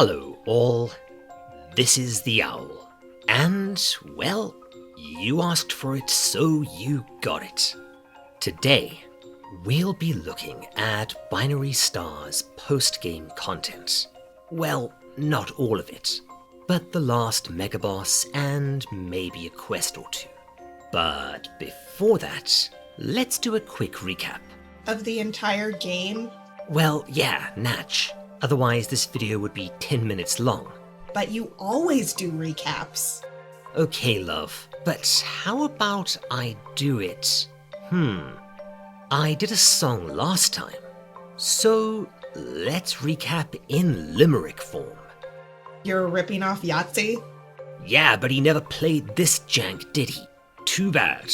Hello all, this is the Owl, and, well, you asked for it, so you got it. Today, we'll be looking at Binary Star's post-game content. Well, not all of it, but the last Mega Boss and maybe a quest or two. But before that, let's do a quick recap. Of the entire game? Well, yeah, Natch. Otherwise this video would be 10 minutes long. But you always do recaps. Okay, love, but how about I do it? I did a song last time, so let's recap in limerick form. You're ripping off Yahtzee? Yeah, but he never played this jank, did he? Too bad.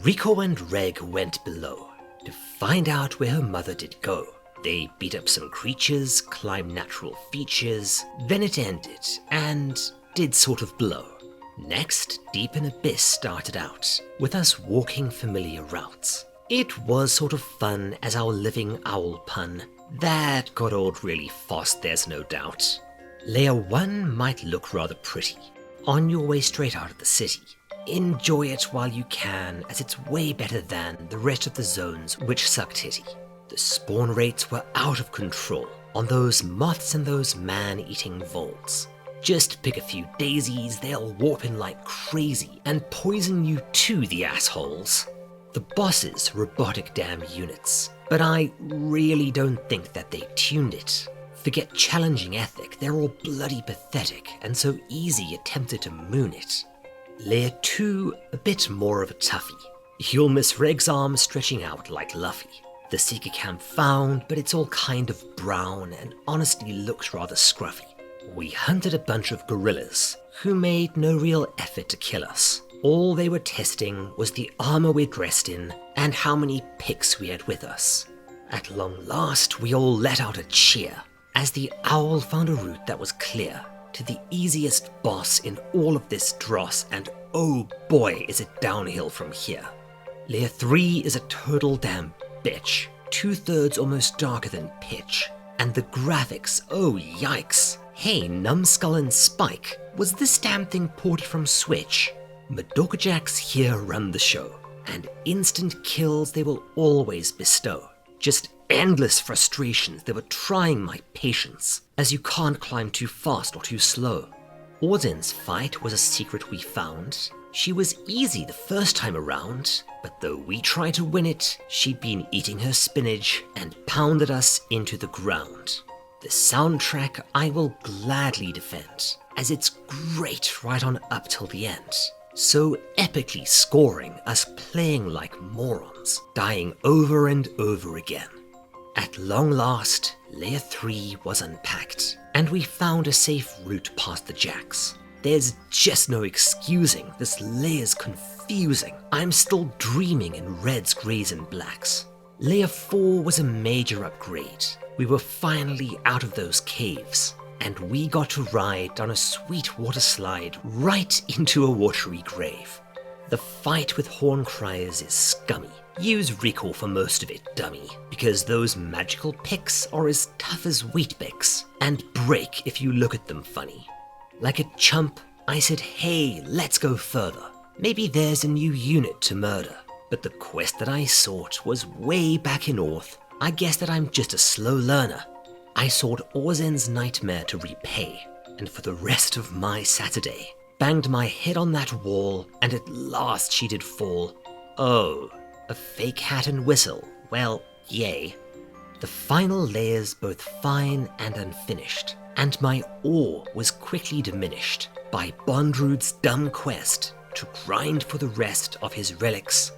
Rico and Reg went below to find out where her mother did go. They beat up some creatures, climbed natural features, then it ended, and did sort of blow. Next, Deep in Abyss started out, with us walking familiar routes. It was sort of fun as our living owl pun. That got old really fast, there's no doubt. Layer 1 might look rather pretty, on your way straight out of the city. Enjoy it while you can, as it's way better than the rest of the zones which suck titty. The spawn rates were out of control on those moths and those man-eating vaults. Just pick a few daisies, they'll warp in like crazy and poison you too, the assholes. The bosses, robotic damn units, but I really don't think that they tuned it. Forget challenging ethic, they're all bloody pathetic and so easy attempted to moon it. Layer 2, a bit more of a toughie. You'll miss Reg's arm stretching out like Luffy. The Seeker Camp found, but it's all kind of brown and honestly looks rather scruffy. We hunted a bunch of gorillas, who made no real effort to kill us. All they were testing was the armor we're dressed in and how many picks we had with us. At long last, we all let out a cheer, as the owl found a route that was clear to the easiest boss in all of this dross, and oh boy is it downhill from here. Layer 3 is a total damn bitch, 2/3 almost darker than pitch, and the graphics, oh yikes. Hey, Numbskull and Spike, was this damn thing ported from Switch? Madoka Jacks here run the show, and instant kills they will always bestow. Just endless frustrations that were trying my patience, as you can't climb too fast or too slow. Orzen's fight was a secret we found. She was easy the first time around, but though we tried to win it, she'd been eating her spinach and pounded us into the ground. The soundtrack I will gladly defend, as it's great right on up till the end. So epically scoring us playing like morons, dying over and over again. At long last, Layer 3 was unpacked, and we found a safe route past the jacks. There's just no excusing, this layer's confusing. I'm still dreaming in reds, greys and blacks. Layer 4 was a major upgrade. We were finally out of those caves, and we got to ride down a sweet water slide right into a watery grave. The fight with Horn Criers is scummy. Use recall for most of it, dummy, because those magical picks are as tough as wheat bix, and break if you look at them funny. Like a chump, I said, hey, let's go further. Maybe there's a new unit to murder. But the quest that I sought was way back in North. I guess that I'm just a slow learner. I sought Orzen's nightmare to repay, and for the rest of my Saturday, banged my head on that wall, and at last she did fall. Oh, a fake hat and whistle. Well, yay. The final layers both fine and unfinished, and my awe was quickly diminished by Bondrude's dumb quest to grind for the rest of his relics.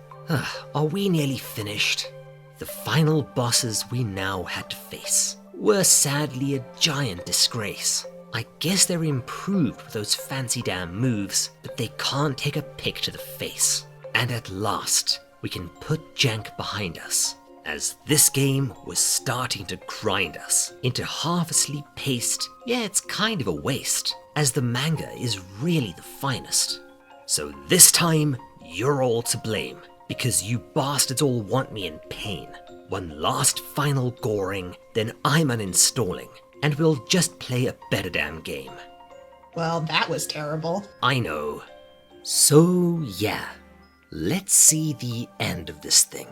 Are we nearly finished? The final bosses we now had to face were sadly a giant disgrace. I guess they're improved with those fancy damn moves, but they can't take a pick to the face. And at last, we can put jank behind us, as this game was starting to grind us into half-asleep paste. Yeah, it's kind of a waste, as the manga is really the finest. So this time, you're all to blame, because you bastards all want me in pain. One last final goring, then I'm uninstalling, and we'll just play a better damn game. Well, that was terrible. I know. So, yeah, let's see the end of this thing.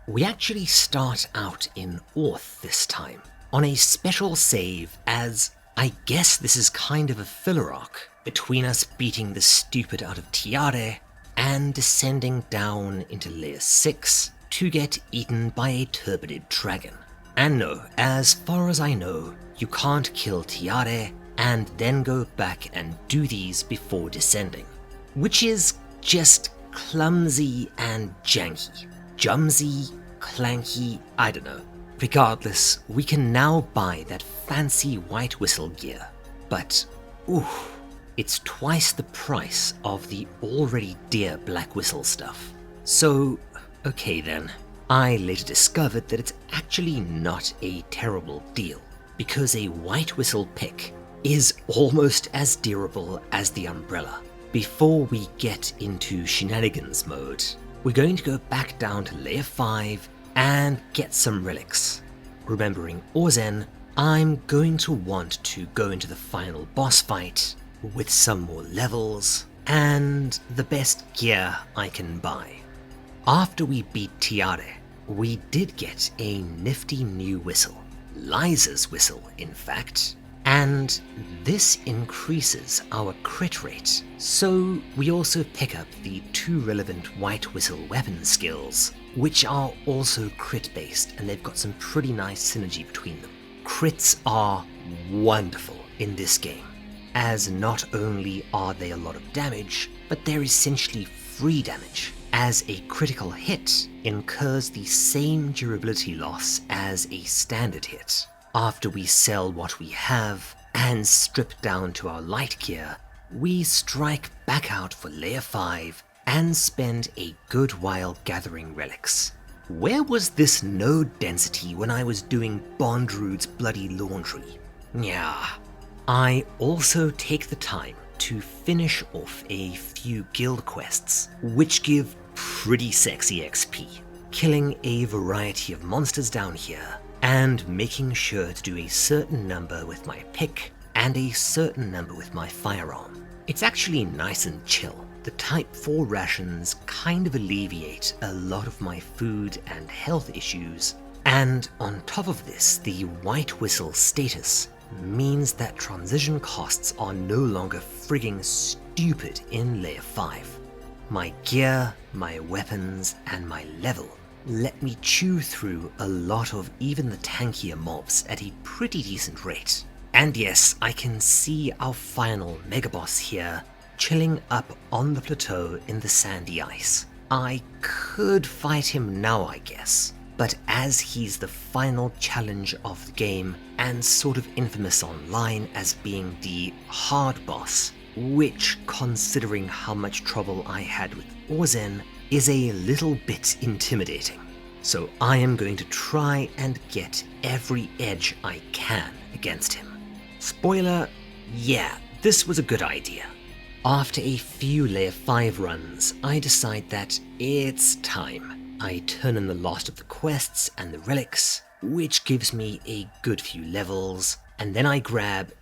We actually start out in Orth this time, on a special save, as I guess this is kind of a filler arc between us beating the stupid out of Tiare and descending down into Layer 6 to get eaten by a turbidid dragon. And no, as far as I know, you can't kill Tiare and then go back and do these before descending, which is just clumsy and janky. Jumsy, clanky, I don't know. Regardless, we can now buy that fancy white whistle gear, but oof, it's twice the price of the already dear black whistle stuff. So, okay then. I later discovered that it's actually not a terrible deal, because a white whistle pick is almost as durable as the umbrella. Before we get into shenanigans mode, we're going to go back down to Layer 5 and get some relics. Remembering Orzen, I'm going to want to go into the final boss fight with some more levels and the best gear I can buy. After we beat Tiare, we did get a nifty new whistle. Liza's whistle, in fact. And this increases our crit rate, so we also pick up the 2 relevant white whistle weapon skills, which are also crit based, and they've got some pretty nice synergy between them. Crits are wonderful in this game, as not only are they a lot of damage, but they're essentially free damage, as a critical hit incurs the same durability loss as a standard hit. After we sell what we have and strip down to our light gear, we strike back out for Layer 5 and spend a good while gathering relics. Where was this node density when I was doing Bondrude's bloody laundry? Yeah. I also take the time to finish off a few guild quests, which give pretty sexy XP, killing a variety of monsters down here, and making sure to do a certain number with my pick and a certain number with my firearm. It's actually nice and chill. The Type 4 rations kind of alleviate a lot of my food and health issues, and on top of this, the White Whistle status means that transition costs are no longer frigging stupid in Layer 5. My gear, my weapons, and my level let me chew through a lot of even the tankier mobs at a pretty decent rate. And yes, I can see our final megaboss here, chilling up on the plateau in the sandy ice. I could fight him now, I guess, but as he's the final challenge of the game and sort of infamous online as being the hard boss, which, considering how much trouble I had with Orzen, is a little bit intimidating. So I am going to try and get every edge I can against him. Spoiler, yeah, this was a good idea. After a few Layer 5 runs, I decide that it's time. I turn in the last of the quests and the relics, which gives me a good few levels, and then I grab,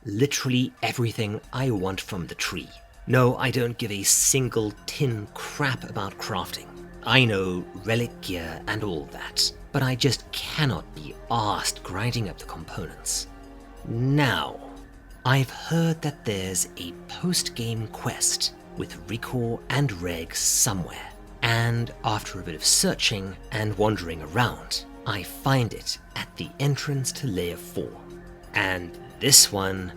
literally everything I want from the tree. No, I don't give a single tin crap about crafting. I know relic gear and all that, but I just cannot be arsed grinding up the components. Now, I've heard that there's a post-game quest with Ricor and Reg somewhere, and after a bit of searching and wandering around, I find it at the entrance to Layer 4. And this one,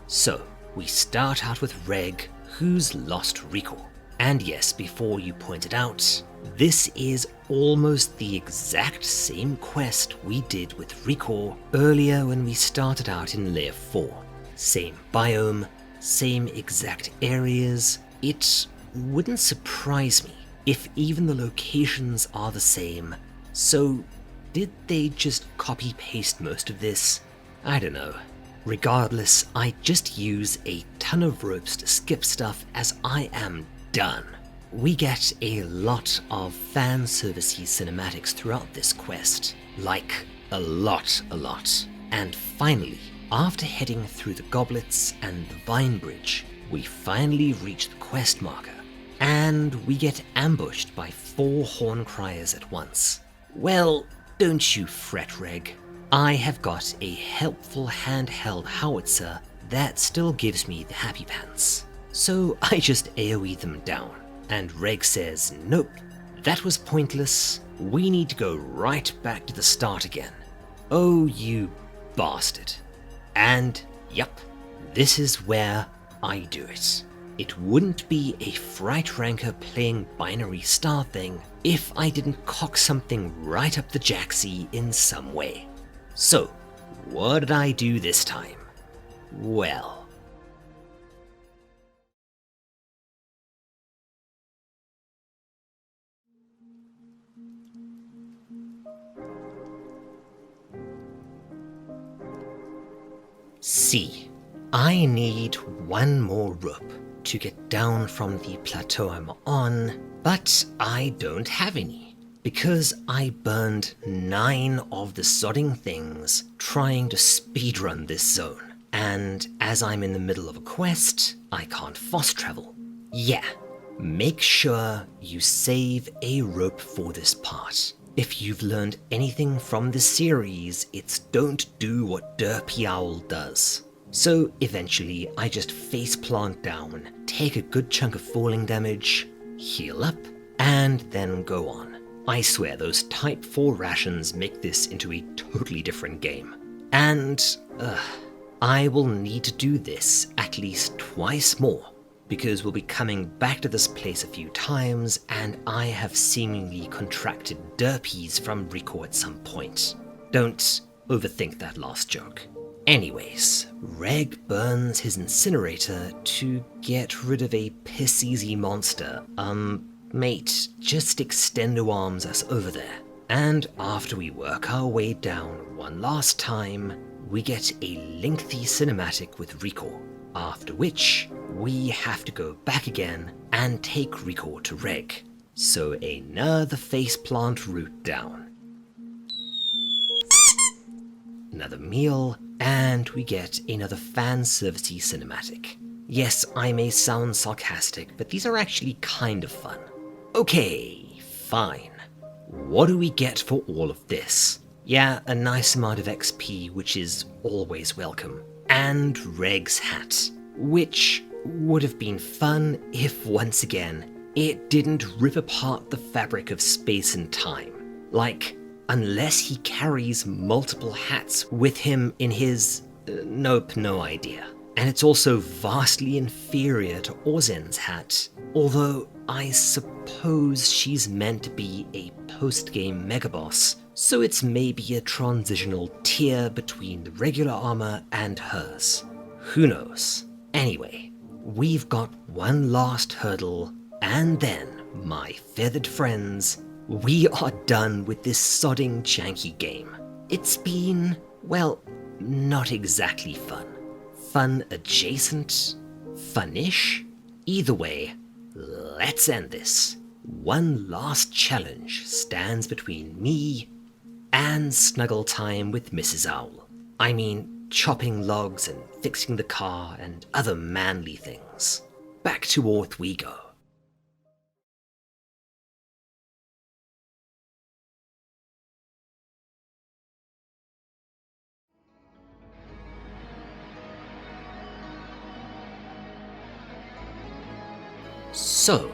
So, we start out with Reg, who's lost Ricor. And yes, before you pointed out, this is almost the exact same quest we did with Ricor earlier when we started out in Layer 4. Same biome, same exact areas. It wouldn't surprise me if even the locations are the same. So, did they just copy-paste most of this? I don't know. Regardless, I just use a ton of ropes to skip stuff as I am done. We get a lot of fan servicey cinematics throughout this quest. Like, a lot. And finally, after heading through the goblets and the vine bridge, we finally reach the quest marker. And we get ambushed by 4 horn criers at once. Well, don't you fret, Reg. I have got a helpful handheld howitzer that still gives me the happy pants. So I just AoE them down. And Reg says, nope, that was pointless. We need to go right back to the start again. Oh, you bastard. And, yup, this is where I do it. It wouldn't be a Fright Ranker playing binary star thing if I didn't cock something right up the jacksie in some way. So, what did I do this time? Well... C. I need 1 more rope to get down from the plateau I'm on, but I don't have any, because I burned 9 of the sodding things trying to speedrun this zone, and as I'm in the middle of a quest, I can't fast travel. Yeah, make sure you save a rope for this part. If you've learned anything from this series, it's don't do what Derpy Owl does. So eventually I just faceplant down, take a good chunk of falling damage, heal up, and then go on. I swear those Type 4 rations make this into a totally different game. And, I will need to do this at least twice more, because we'll be coming back to this place a few times, and I have seemingly contracted derpies from Rico at some point. Don't overthink that last joke. Anyways, Reg burns his incinerator to get rid of a piss-easy monster. Mate, just extendo arms us over there. And after we work our way down one last time, we get a lengthy cinematic with Rico, after which we have to go back again and take Rico to Reg. So another faceplant route down. Another meal, and we get another fan servicey cinematic. Yes, I may sound sarcastic, but these are actually kind of fun. Okay, fine. What do we get for all of this? Yeah, a nice amount of XP, which is always welcome. And Reg's hat, which would have been fun if, once again, it didn't rip apart the fabric of space and time. Like, unless he carries multiple hats with him in his... nope, no idea. And it's also vastly inferior to Orzen's hat, although I suppose she's meant to be a post-game megaboss, so it's maybe a transitional tier between the regular armor and hers. Who knows? Anyway, we've got one last hurdle, and then, my feathered friends, we are done with this sodding janky game. It's been, well, not exactly fun. Fun adjacent? Fun-ish? Either way, let's end this. One last challenge stands between me and snuggle time with Mrs. Owl. I mean, chopping logs and fixing the car and other manly things. Back to Orth we go. So,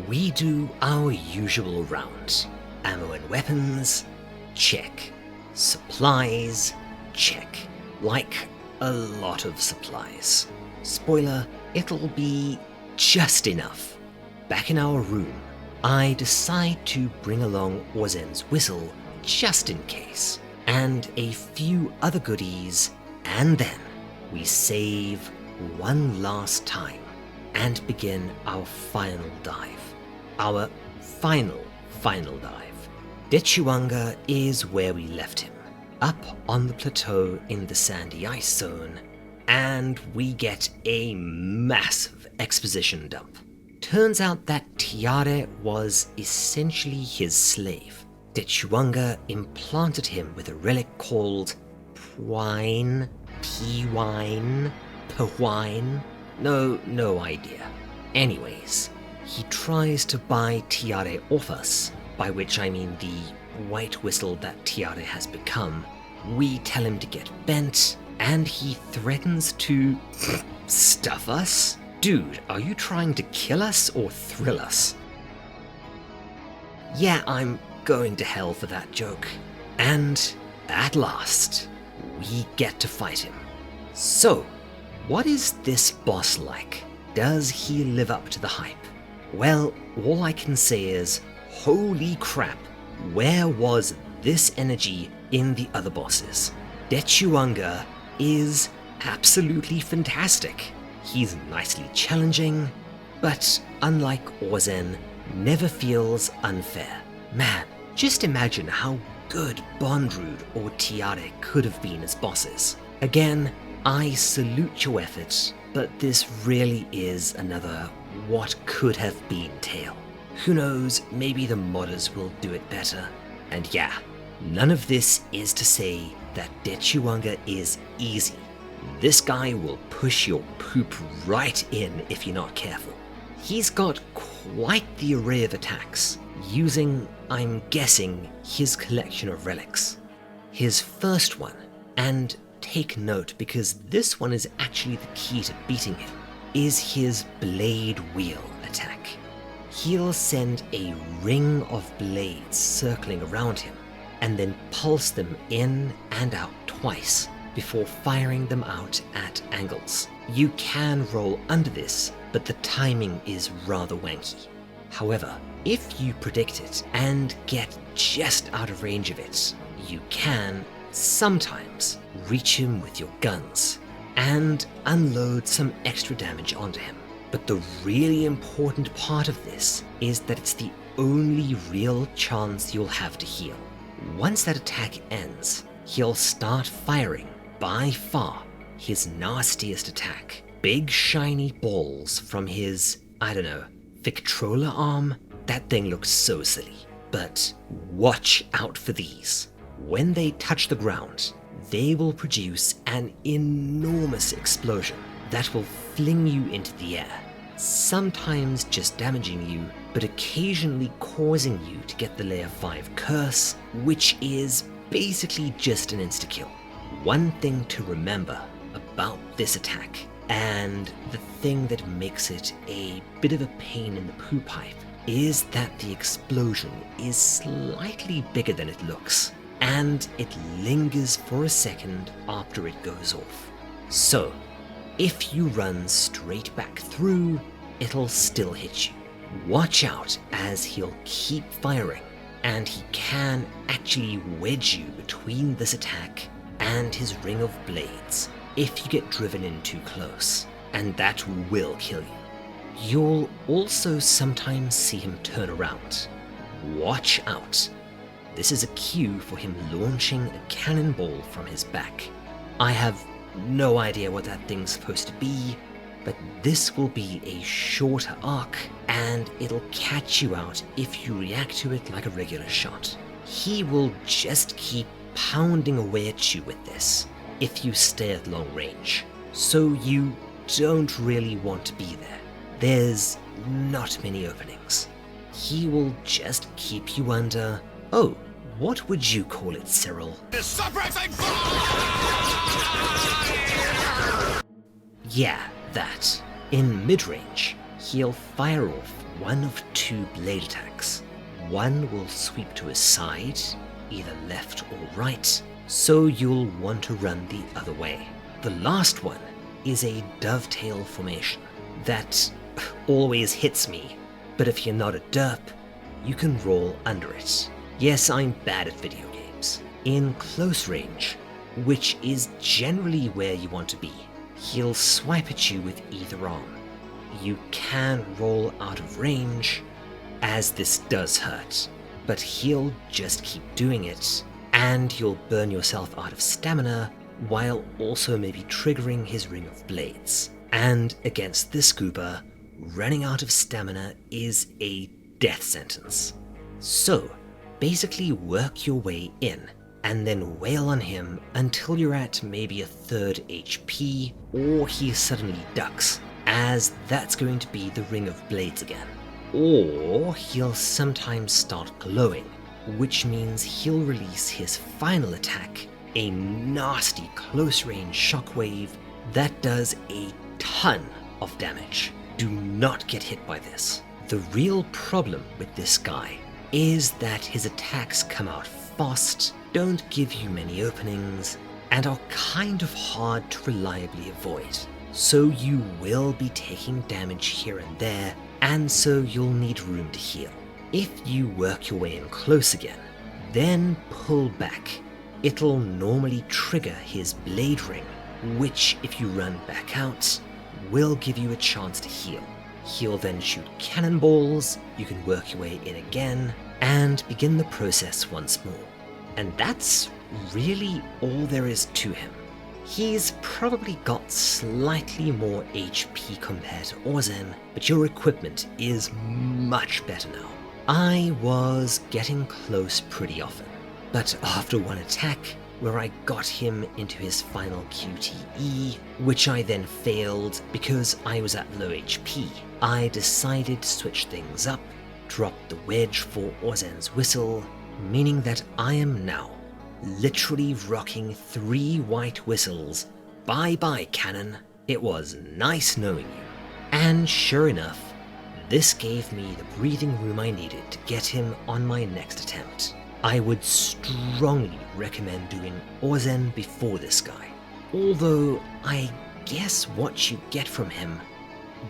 we do our usual round. Ammo and weapons, check. Supplies, check. Like, a lot of supplies. Spoiler, it'll be just enough. Back in our room, I decide to bring along Orzen's whistle just in case, and a few other goodies, and then we save one last time and begin our final dive. Our final dive. Ditchuanga is where we left him, up on the plateau in the sandy ice zone, and we get a massive exposition dump. Turns out that Tiare was essentially his slave. Dechuanga implanted him with a relic called Pwine, Pwine, no idea. Anyways, he tries to buy Tiare off us, by which I mean the white whistle that Tiare has become. We tell him to get bent, and he threatens to stuff us? Dude, are you trying to kill us or thrill us? Yeah, I'm going to hell for that joke. And at last, we get to fight him. So, what is this boss like? Does he live up to the hype? Well, all I can say is, holy crap, where was this energy in the other bosses? Dechuanga is absolutely fantastic. He's nicely challenging, but unlike Orzen, never feels unfair. Man, just imagine how good Bondrewd or Tiare could have been as bosses. Again, I salute your effort, but this really is another what could have been tale. Who knows, maybe the modders will do it better. And yeah, none of this is to say that Dechuanga is easy. This guy will push your poop right in if you're not careful. He's got quite the array of attacks, using, I'm guessing, his collection of relics. His first one, and take note because this one is actually the key to beating him, is his blade wheel attack. He'll send a ring of blades circling around him, and then pulse them in and out twice before firing them out at angles. You can roll under this, but the timing is rather wanky. However, if you predict it and get just out of range of it, you can sometimes reach him with your guns and unload some extra damage onto him. But the really important part of this is that it's the only real chance you'll have to heal. Once that attack ends, he'll start firing, by far, his nastiest attack. Big shiny balls from his, Victrola arm. That thing looks so silly. But watch out for these. When they touch the ground, they will produce an enormous explosion that will fling you into the air, sometimes just damaging you, but occasionally causing you to get the layer 5 curse, which is basically just an insta-kill. One thing to remember about this attack, and the thing that makes it a bit of a pain in the poo pipe, is that the explosion is slightly bigger than it looks, and it lingers for a second after it goes off. So, if you run straight back through, it'll still hit you. Watch out as he'll keep firing, and he can actually wedge you between this attack and his ring of blades if you get driven in too close, and that will kill you. You'll also sometimes see him turn around. Watch out. This is a cue for him launching a cannonball from his back. I have no idea what that thing's supposed to be, but this will be a shorter arc, and it'll catch you out if you react to it like a regular shot. He will just keep pounding away at you with this if you stay at long range, so you don't really want to be there. There's not many openings. He will just keep you under, oh, what would you call it, Cyril? Yeah, that. In mid-range, he'll fire off one of two blade attacks. One will sweep to his side, either left or right, so you'll want to run the other way. The last one is a dovetail formation that always hits me, but if you're not a derp, you can roll under it. Yes, I'm bad at video games. In close range, which is generally where you want to be, he'll swipe at you with either arm. You can roll out of range, as this does hurt, but he'll just keep doing it, and you'll burn yourself out of stamina while also maybe triggering his Ring of Blades. And against this Goober, running out of stamina is a death sentence. So, basically work your way in, and then wail on him until you're at maybe a third HP, or he suddenly ducks, as that's going to be the Ring of Blades again. Or he'll sometimes start glowing, which means he'll release his final attack, a nasty close-range shockwave that does a ton of damage. Do not get hit by this. The real problem with this guy is that his attacks come out fast, don't give you many openings, and are kind of hard to reliably avoid. So you will be taking damage here and there, and so you'll need room to heal. If you work your way in close again, then pull back. It'll normally trigger his blade ring, which if you run back out, will give you a chance to heal. He'll then shoot cannonballs, you can work your way in again, and begin the process once more. And that's really all there is to him. He's probably got slightly more HP compared to Orzen, but your equipment is much better now. I was getting close pretty often, but after one attack, where I got him into his final QTE, which I then failed because I was at low HP, I decided to switch things up, drop the wedge for Orzen's whistle, meaning that I am now literally rocking 3 white whistles. Bye bye, cannon. It was nice knowing you. And sure enough, this gave me the breathing room I needed to get him on my next attempt. I would strongly recommend doing Orzen before this guy, although I guess what you get from him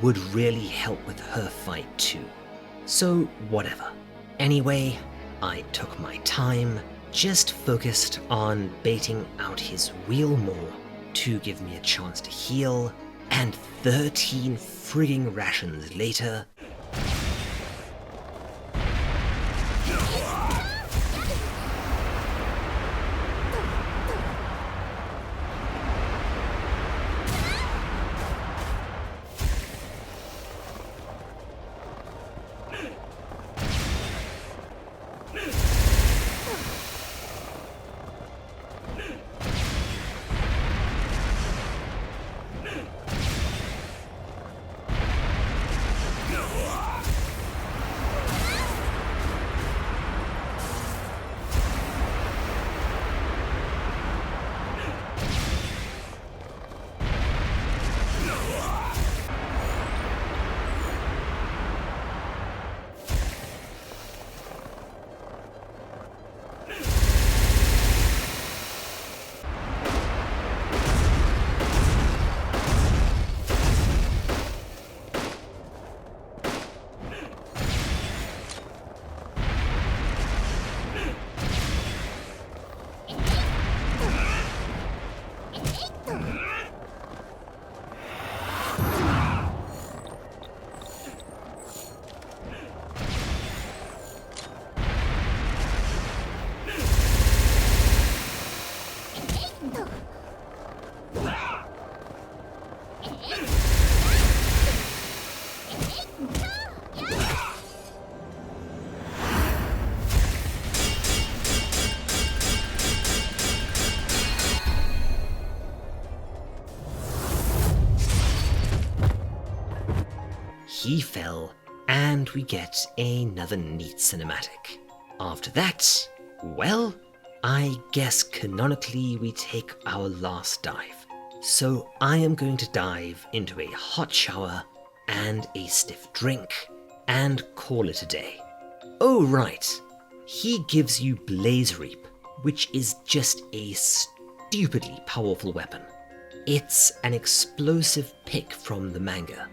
would really help with her fight too. So whatever. Anyway, I took my time, just focused on baiting out his wheel more to give me a chance to heal, and 13 frigging rations later, he fell, and we get another neat cinematic. After that, well, I guess canonically we take our last dive. So I am going to dive into a hot shower and a stiff drink and call it a day. Oh right, he gives you Blaze Reap, which is just a stupidly powerful weapon. It's an explosive pick from the manga,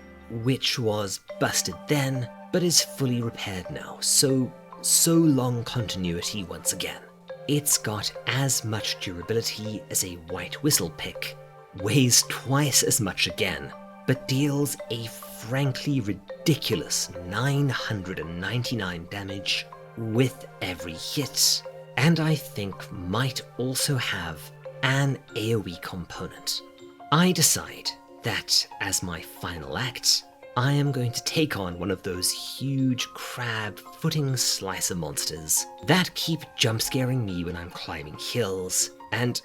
which was busted then, but is fully repaired now, so long continuity once again. It's got as much durability as a white whistle pick, weighs twice as much again, but deals a frankly ridiculous 999 damage with every hit, and I think might also have an AoE component. I decide that as my final act, I am going to take on one of those huge crab footing slicer monsters that keep jump scaring me when I'm climbing hills, and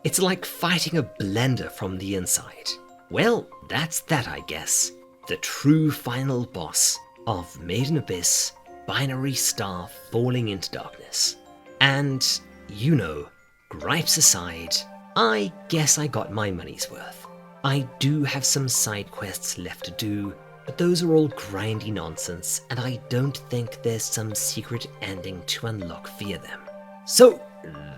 it's like fighting a blender from the inside. Well, that's that, I guess. The true final boss of Maiden Abyss, Binary Star Falling into Darkness. And, you know, gripes aside, I guess I got my money's worth. I do have some side quests left to do, but those are all grindy nonsense, and I don't think there's some secret ending to unlock via them. So,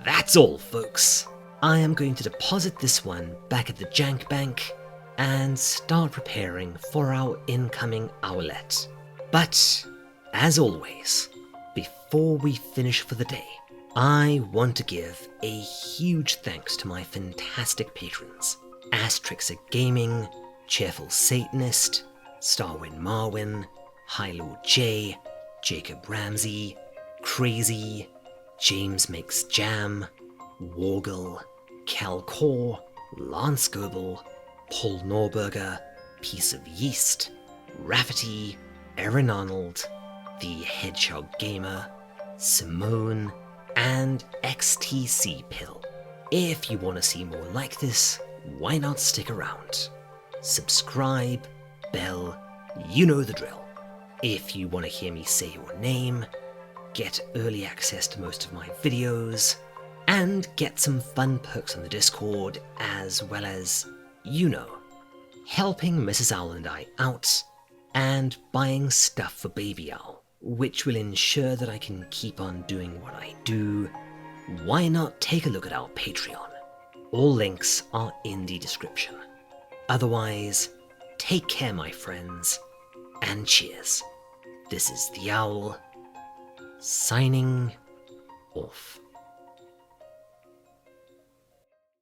that's all, folks. I am going to deposit this one back at the Jank Bank and start preparing for our incoming owlet. But, as always, before we finish for the day, I want to give a huge thanks to my fantastic patrons. Astrixer Gaming, Cheerful Satanist, Starwin Marwin, High Lord J, Jacob Ramsey, Crazy, James Makes Jam, Wargle, Cal Core, Lance Goebel, Paul Norberger, Piece of Yeast, Rafferty, Aaron Arnold, The Hedgehog Gamer, Simone, and XTC Pill. If you want to see more like this, why not stick around? Subscribe, bell, you know the drill. If you want to hear me say your name, get early access to most of my videos, and get some fun perks on the Discord, as well as, you know, helping Mrs. Owl and I out, and buying stuff for Baby Owl, which will ensure that I can keep on doing what I do, why not take a look at our Patreon? All links are in the description. Otherwise, take care, my friends, and cheers. This is the Owl, signing off.